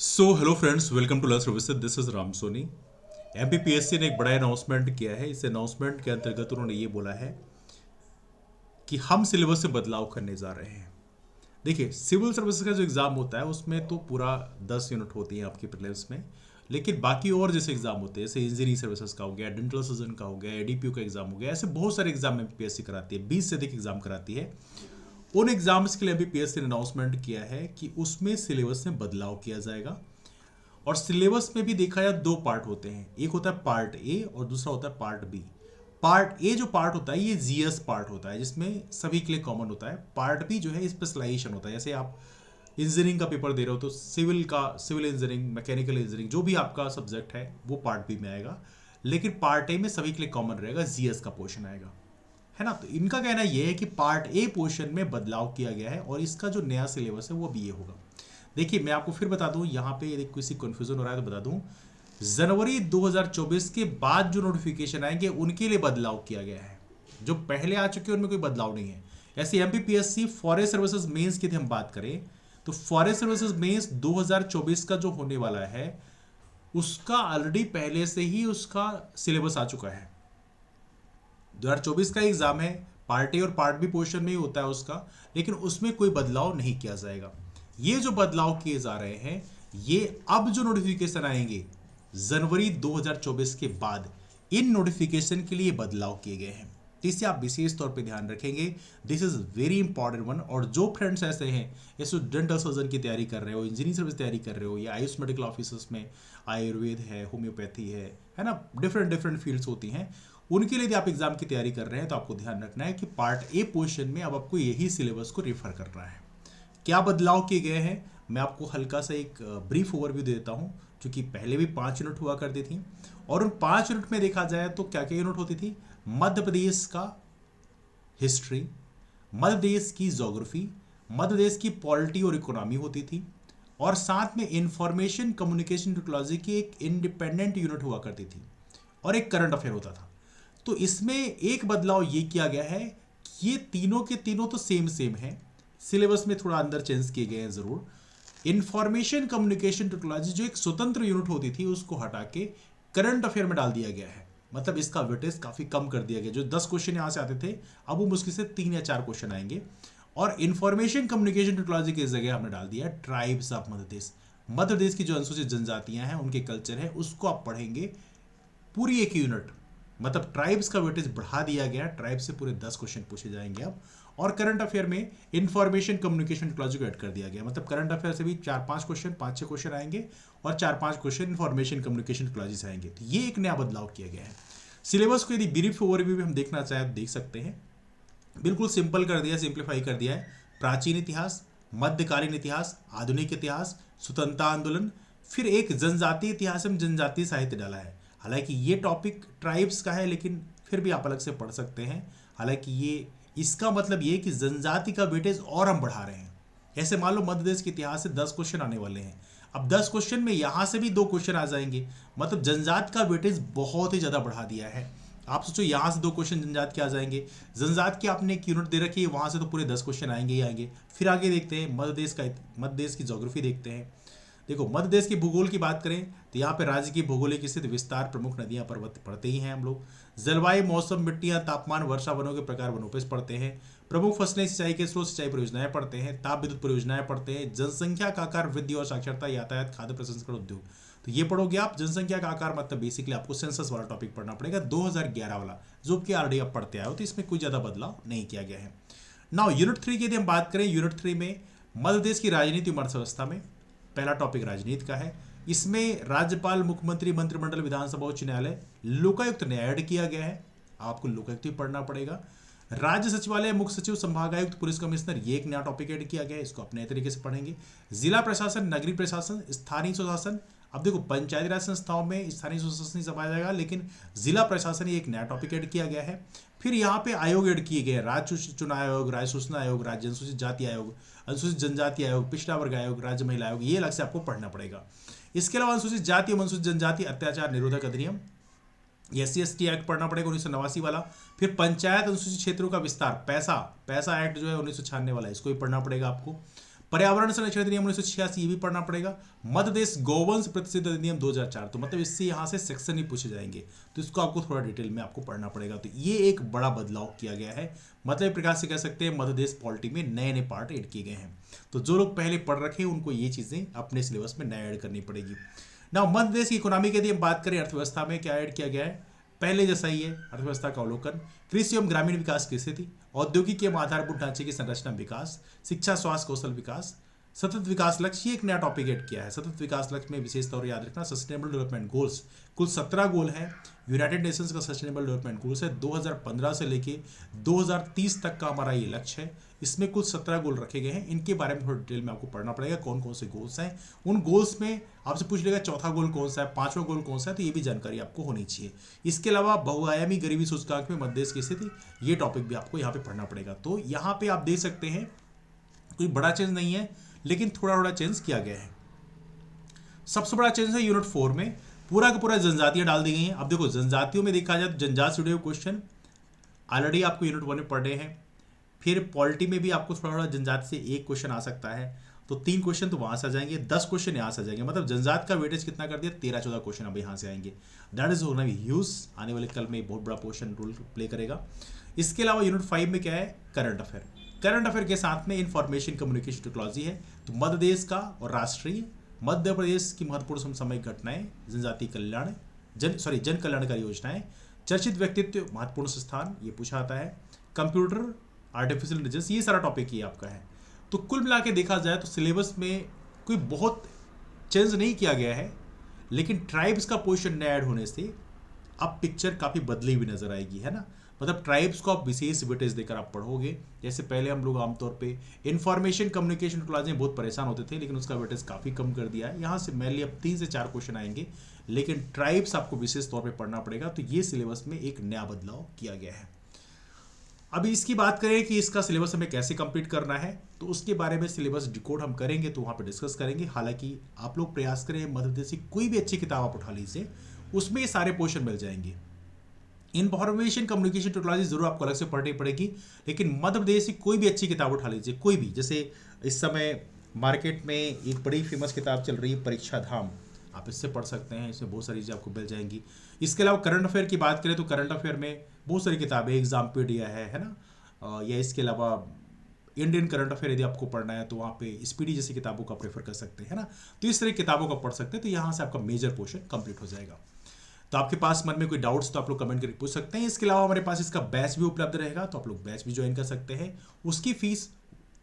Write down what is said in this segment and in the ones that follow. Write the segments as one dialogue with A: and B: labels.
A: So hello friends, welcome to learn services. This is Ram Soni. MPPSC ने एक बड़ा announcement किया है। इस अनाउंसमेंट के अंतर्गत उन्होंने ये बोला है कि हम सिलेबस से बदलाव करने जा रहे हैं। देखिए, सिविल सर्विसेज का जो एग्ज़ाम होता है उसमें तो पूरा 10 यूनिट होती हैं आपकी प्रीलिम्स में। लेकिन बाकी और जैसे एग्जाम होते हैं, जैसे इंजीनियरिंग सर्विसेज का हो गया, डेंटल सर्जन का हो गया, एडीपीयू का एग्जाम हो गया, ऐसे बहुत सारे एग्जाम एमपीपीएससी कराती है। 20 से अधिक एग्जाम कराती है। उन एग्जाम्स के लिए एमपीपीएससी ने अनाउंसमेंट किया है कि उसमें सिलेबस में बदलाव किया जाएगा। और सिलेबस में भी देखा जाए दो पार्ट होते हैं, एक होता है पार्ट ए और दूसरा होता है पार्ट बी। पार्ट ए जो पार्ट होता है ये जीएस पार्ट होता है, जिसमें सभी के लिए कॉमन होता है। पार्ट बी जो है स्पेशलाइजेशन होता है। जैसे आप इंजीनियरिंग का पेपर दे रहे हो तो सिविल इंजीनियरिंग, मैकेनिकल इंजीनियरिंग, जो भी आपका सब्जेक्ट है वो पार्ट बी में आएगा। लेकिन पार्ट ए में सभी के लिए कॉमन रहेगा, जीएस का पोर्शन आएगा, है ना। तो इनका कहना यह है कि पार्ट ए पोर्शन में बदलाव किया गया है और इसका जो नया सिलेबस है वो भी ये होगा। देखिए, मैं आपको फिर बता दूं, यहाँ पे यदि किसी कंफ्यूजन हो रहा है तो बता दूं। जनवरी 2024 के बाद जो नोटिफिकेशन आएंगे उनके लिए बदलाव किया गया है। जो पहले आ चुके हैं उनमें कोई बदलाव नहीं है। ऐसे एमपीपीएससी फॉरेस्ट सर्विसेज मेंस की यदि हम बात करें तो फॉरेस्ट सर्विसेज मेंस 2024 का जो होने वाला है उसका ऑलरेडी पहले से ही उसका सिलेबस आ चुका है। 2024 का एग्जाम है, पार्ट ए और पार्ट बी पोर्शन में ही होता है उसका, लेकिन उसमें कोई बदलाव नहीं किया जाएगा। ये जो बदलाव किए जा रहे हैं ये अब जो नोटिफिकेशन आएंगे जनवरी 2024 के बाद, इन नोटिफिकेशन के लिए बदलाव किए गए हैं। तो इसे आप विशेष तौर पे ध्यान रखेंगे। This is very important one. और जो फ्रेंड्स ऐसे हैं, जैसे डेंटल सर्जन की तैयारी कर रहे हो, इंजीनियरिंग सर्विस तैयारी कर रहे हो, या आयुष मेडिकल ऑफिसर्स में आयुर्वेद है, होम्योपैथी है ना, डिफरेंट डिफरेंट फील्ड्स होती हैं, उनके लिए यदि आप एग्जाम की तैयारी कर रहे हैं तो आपको ध्यान रखना है कि पार्ट ए पोर्शन में अब आपको यही सिलेबस को रेफर करना है। क्या बदलाव किए गए हैं, मैं आपको हल्का सा एक ब्रीफ ओवरव्यू देता हूं। क्योंकि पहले भी 5 यूनिट हुआ करती थी और उन 5 यूनिट में देखा जाए तो क्या क्या यूनिट होती थी। मध्य प्रदेश का हिस्ट्री, मध्य प्रदेश की ज्योग्राफी, मध्य प्रदेश की पॉलिटी और इकोनॉमी होती थी, और साथ में इंफॉर्मेशन कम्युनिकेशन टेक्नोलॉजी की एक इंडिपेंडेंट यूनिट हुआ करती थी, और एक करंट अफेयर होता था। तो इसमें एक बदलाव ये किया गया है कि ये तीनों के तीनों तो सेम सेम है, सिलेबस में थोड़ा अंदर चेंज किए गए हैं जरूर। इंफॉर्मेशन कम्युनिकेशन टेक्नोलॉजी जो एक स्वतंत्र यूनिट होती थी उसको हटा के करंट अफेयर में डाल दिया गया है। मतलब इसका वेटेज काफी कम कर दिया गया। जो 10 क्वेश्चन यहां से आते थे अब वो मुश्किल से 3 या 4 क्वेश्चन आएंगे। और इंफॉर्मेशन कम्युनिकेशन टेक्नोलॉजी की जगह हमने डाल दिया ट्राइब्स ऑफ मध्य प्रदेश। मध्य प्रदेश की जो अनुसूचित जनजातियां हैं उनके कल्चर है उसको आप पढ़ेंगे पूरी एक यूनिट। मतलब ट्राइब्स का वेटेज बढ़ा दिया गया, ट्राइब से पूरे 10 क्वेश्चन पूछे जाएंगे अब। और करंट अफेयर में इंफॉर्मेशन कम्युनिकेशन टेक्नोलॉजी को ऐड कर दिया गया। मतलब करंट अफेयर से भी 4-5 क्वेश्चन, 5-6 क्वेश्चन आएंगे और 4-5 क्वेश्चन इंफॉर्मेशन कम्युनिकेशन टेक्नोलॉजी से आएंगे। तो ये एक नया बदलाव किया गया है। सिलेबस को यदि ब्रीफ ओवरव्यू भी हम देखना चाहें तो देख सकते हैं। बिल्कुल सिंपल कर दिया, सिंप्लीफाई कर दिया है। प्राचीन इतिहास, मध्यकालीन इतिहास, आधुनिक इतिहास, स्वतंत्रता आंदोलन, फिर एक जनजातीय इतिहास में जनजातीय साहित्य डाला है। हालांकि ये टॉपिक ट्राइब्स का है लेकिन फिर भी आप अलग से पढ़ सकते हैं। हालांकि ये इसका मतलब ये कि जनजाति का वेटेज और हम बढ़ा रहे हैं। ऐसे मान लो मध्य प्रदेश के इतिहास से 10 क्वेश्चन आने वाले हैं, अब 10 क्वेश्चन में यहां से भी 2 क्वेश्चन आ जाएंगे। मतलब जनजात का वेटेज बहुत ही ज्यादा बढ़ा दिया है। आप सोचो यहां से 2 क्वेश्चन जनजात के आ जाएंगे। जनजात की आपने एक यूनिट दे रखी है, वहां से तो पूरे 10 क्वेश्चन आएंगे ही आएंगे। फिर आगे देखते हैं मध्य देश की ज्योग्राफी देखते हैं। देखो, मध्य देश के भूगोल की बात करें तो यहाँ पे राज्य की भौगोलिक स्थिति, विस्तार, प्रमुख नदियां, पर्वत पढ़ते ही हैं हम लोग। जलवायु, मौसम, मिट्टियां, तापमान, वर्षा, वनों के प्रकार, वनोपज पढ़ते हैं। प्रमुख फसलें, सिंचाई के स्रोत, सिंचाई परियोजनाएं पढ़ते हैं। ताप विद्युत परियोजनाएं पढ़ते हैं। जनसंख्या का आकार, वृद्धि और साक्षरता, यातायात, खाद्य प्रसंस्करण उद्योग। तो ये पढ़ोगे आप। जनसंख्या का आकार मतलब बेसिकली आपको सेंसस वाला टॉपिक पढ़ना पड़ेगा, 2011 वाला, जो कि ऑलरेडी आप पढ़ते आए हो, तो इसमें कोई ज्यादा बदलाव नहीं किया गया है। नाउ यूनिट 3 की यदि हम बात करें, यूनिट 3 में मध्य प्रदेश की राजनीति और अर्थव्यवस्था में पहला टॉपिक राजनीति का है। इसमें राज्यपाल, मुख्यमंत्री, मंत्रिमंडल, विधानसभा, उच्च न्यायालय, लोकायुक्त ने ऐड किया गया है। आपको लोकायुक्त भी पढ़ना पड़ेगा। राज्य सचिवालय, मुख्य सचिव, संभागायुक्त, पुलिस कमिश्नर, ये एक नया टॉपिक ऐड किया गया है, इसको अपने तरीके से पढ़ेंगे। जिला प्रशासन, नगरीय प्रशासन, स्थानीय स्वशासन। अब देखो, पंचायती राज संस्थाओं में स्थानीय स्वशासन ही समाया जाएगा, लेकिन जिला प्रशासन ये एक नया टॉपिक ऐड किया गया है। फिर यहाँ पे आयोग ऐड किए गए हैं, राज्य चुनाव आयोग, राज्य सूचना आयोग, राज्य अनुसूचित जाति आयोग, अनुसूचित जनजाति आयोग, पिछड़ा वर्ग आयोग, राज्य महिला आयोग, ये अलग से आपको पढ़ना पड़ेगा। इसके अलावा अनुसूचित जाति एवं अनुसूचित जनजाति अत्याचार निरोधक अधिनियम, SC/ST एक्ट पढ़ना पड़ेगा 1989 वाला। फिर पंचायत अनुसूचित क्षेत्रों का विस्तार, पैसा एक्ट जो है 1996 वाला, इसको भी पढ़ना पड़ेगा आपको। पर्यावरण संरक्षण अधिनियम 1986 ये भी पढ़ना पड़ेगा। मध्य प्रदेश गौवंश प्रतिषेध अधिनियम 2004, तो मतलब इससे यहाँ से सेक्शन ही पूछे जाएंगे, तो इसको आपको थोड़ा डिटेल में आपको पढ़ना पड़ेगा। तो ये एक बड़ा बदलाव किया गया है, मतलब एक प्रकार से कह सकते हैं मध्य प्रदेश पॉलिटी में नए नए पार्ट ऐड किए गए हैं। तो जो लोग पहले पढ़ रखे हैं उनको ये चीज़ें अपने सिलेबस में नए ऐड करनी पड़ेगी। ना मध्य प्रदेश की इकोनॉमी की यदि हम बात करें, अर्थव्यवस्था में क्या ऐड किया गया है, पहले जैसा ही है, अर्थव्यवस्था का अवलोकन, कृषि एवं ग्रामीण विकास की स्थिति, औद्योगिक एवं आधारभूत ढांचे की संरचना विकास, शिक्षा स्वास्थ्य कौशल विकास, सतत विकास लक्ष्य, ये एक नया टॉपिक ऐड किया है। सतत विकास लक्ष्य में विशेष तौर याद रखना सस्टेनेबल डेवलपमेंट गोल्स, कुल 17 गोल है। यूनाइटेड नेशंस का सस्टेनेबल डेवलपमेंट गोल्स है, 2015 से लेके 2030 तक का हमारा ये लक्ष्य है। इसमें कुल 17 गोल रखे गए हैं, इनके बारे में थोड़ा डिटेल में आपको पढ़ना पड़ेगा, कौन कौन से गोल्स हैं। उन गोल्स में आपसे पूछ लेगा चौथा गोल कौन सा है, पांचवा गोल कौन सा है, तो ये भी जानकारी आपको होनी चाहिए। इसके अलावा बहुआयामी गरीबी सूचकांक में मध्य प्रदेश की स्थिति, ये टॉपिक भी आपको यहाँ पे पढ़ना पड़ेगा। तो यहाँ पे आप देख सकते हैं कोई बड़ा चेंज नहीं है, लेकिन थोड़ा थोड़ा चेंज किया गया है। सबसे बड़ा चेंज है यूनिट 4 में पूरा का पूरा जनजातियां डाल दी गई हैं। अब देखो जनजातियों में देखा जाए तो जनजाति से जुड़े हुए क्वेश्चन ऑलरेडी आपको यूनिट 1 में पढ़ रहे हैं। फिर पॉलिटी में भी आपको थोड़ा थोड़ा जनजाति से एक क्वेश्चन आ सकता है, तो 3 क्वेश्चन तो वहां से आ जाएंगे, 10 क्वेश्चन यहाँ से आ जाएंगे। मतलब जनजाति का वेटेज कितना कर दिया, 13-14 क्वेश्चन अब यहाँ से आएंगे। दैट इज होना ह्यूज, आने वाले कल में बहुत बड़ा पोर्शन रोल प्ले करेगा। इसके अलावा यूनिट 5 में क्या है, करंट अफेयर। करंट अफेयर के साथ में इंफॉर्मेशन कम्युनिकेशन टेक्नोलॉजी है। तो मध्य प्रदेश का और राष्ट्रीय, मध्य प्रदेश की महत्वपूर्ण समसामयिक घटनाएं, जनजाति कल्याण, जन कल्याणकारी योजनाएं, चर्चित व्यक्तित्व, महत्वपूर्ण स्थान, ये पूछा आता है। कंप्यूटर, आर्टिफिशियल इंटेलिजेंस, ये सारा टॉपिक ये आपका है। तो कुल मिला के देखा जाए तो सिलेबस में कोई बहुत चेंज नहीं किया गया है, लेकिन ट्राइब्स का पोर्शन न ऐड होने से अब पिक्चर काफ़ी बदली हुई नजर आएगी, है ना। मतलब ट्राइब्स को आप विशेष वेटेज देकर आप पढ़ोगे। जैसे पहले हम लोग आमतौर पे इंफॉर्मेशन कम्युनिकेशन टेक्नोलॉजी में बहुत परेशान होते थे, लेकिन उसका वेटेज काफ़ी कम कर दिया है। यहाँ से मेनली अब 3 से 4 क्वेश्चन आएंगे, लेकिन ट्राइब्स आपको विशेष तौर पे पढ़ना पड़ेगा। तो ये सिलेबस में एक नया बदलाव किया गया है। अभी इसकी बात करें कि इसका सिलेबस हमें कैसे कंप्लीट करना है, तो उसके बारे में सिलेबस डिकोड हम करेंगे, तो वहाँ पे डिस्कस करेंगे। हालांकि आप लोग प्रयास करें मध्य प्रदेश की कोई भी अच्छी किताब आप उठा लीजिए, उसमें ये सारे पोर्शन मिल जाएंगे। इंफॉर्मेशन कम्युनिकेशन टेक्नोलॉजी जरूर आपको अलग से पढ़नी पड़ेगी, लेकिन मध्य प्रदेश की कोई भी अच्छी किताब उठा लीजिए, कोई भी। जैसे इस समय मार्केट में एक बड़ी फेमस किताब चल रही है परीक्षा धाम, आप इससे पढ़ सकते हैं, इसमें बहुत सारी चीज़ें आपको मिल जाएंगी। इसके अलावा करंट अफेयर की बात करें तो करंट अफेयर में बहुत सारी किताबें, एग्जामपीडिया है ना, या इसके अलावा इंडियन करंट अफेयर यदि आपको पढ़ना है तो वहाँ पे स्पीडी जैसी किताबों का प्रेफर कर सकते हैं ना। तो इस तरह की किताबों का पढ़ सकते हैं, तो यहाँ से आपका मेजर पोर्शन कंप्लीट हो जाएगा। तो आपके पास मन में कोई डाउट्स तो आप लोग कमेंट करके पूछ सकते हैं। इसके अलावा हमारे पास इसका बैच भी उपलब्ध रहेगा, तो आप लोग बैच भी ज्वाइन कर सकते हैं। उसकी फीस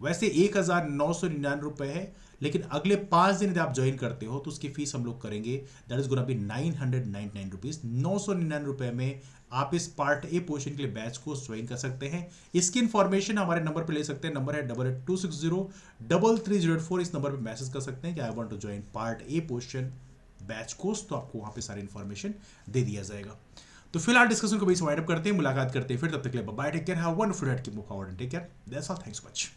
A: वैसे 1999 रुपये है, लेकिन अगले 5 दिन यदि आप ज्वाइन करते हो तो उसकी फीस हम लोग करेंगे, that is gonna be 999 rupees. 999 रुपये में आप इस पार्ट ए पोर्शन के लिए बैच को ज्वाइन कर सकते हैं। इसकी इन्फॉर्मेशन हमारे नंबर पर ले सकते हैं, नंबर है 8826033084। इस नंबर पर मैसेज कर सकते हैं कि I want to join part a portion batch course, तो आपको वहां पे सारी इन्फॉर्मेशन दे दिया जाएगा। तो फिलहाल डिस्कशन को भी वाइंड अप करते हैं, मुलाकात करते हैं फिर, तब तक के लिए bye, take care, have a wonderful day, keep moving forward and take care, that's all, thanks so much.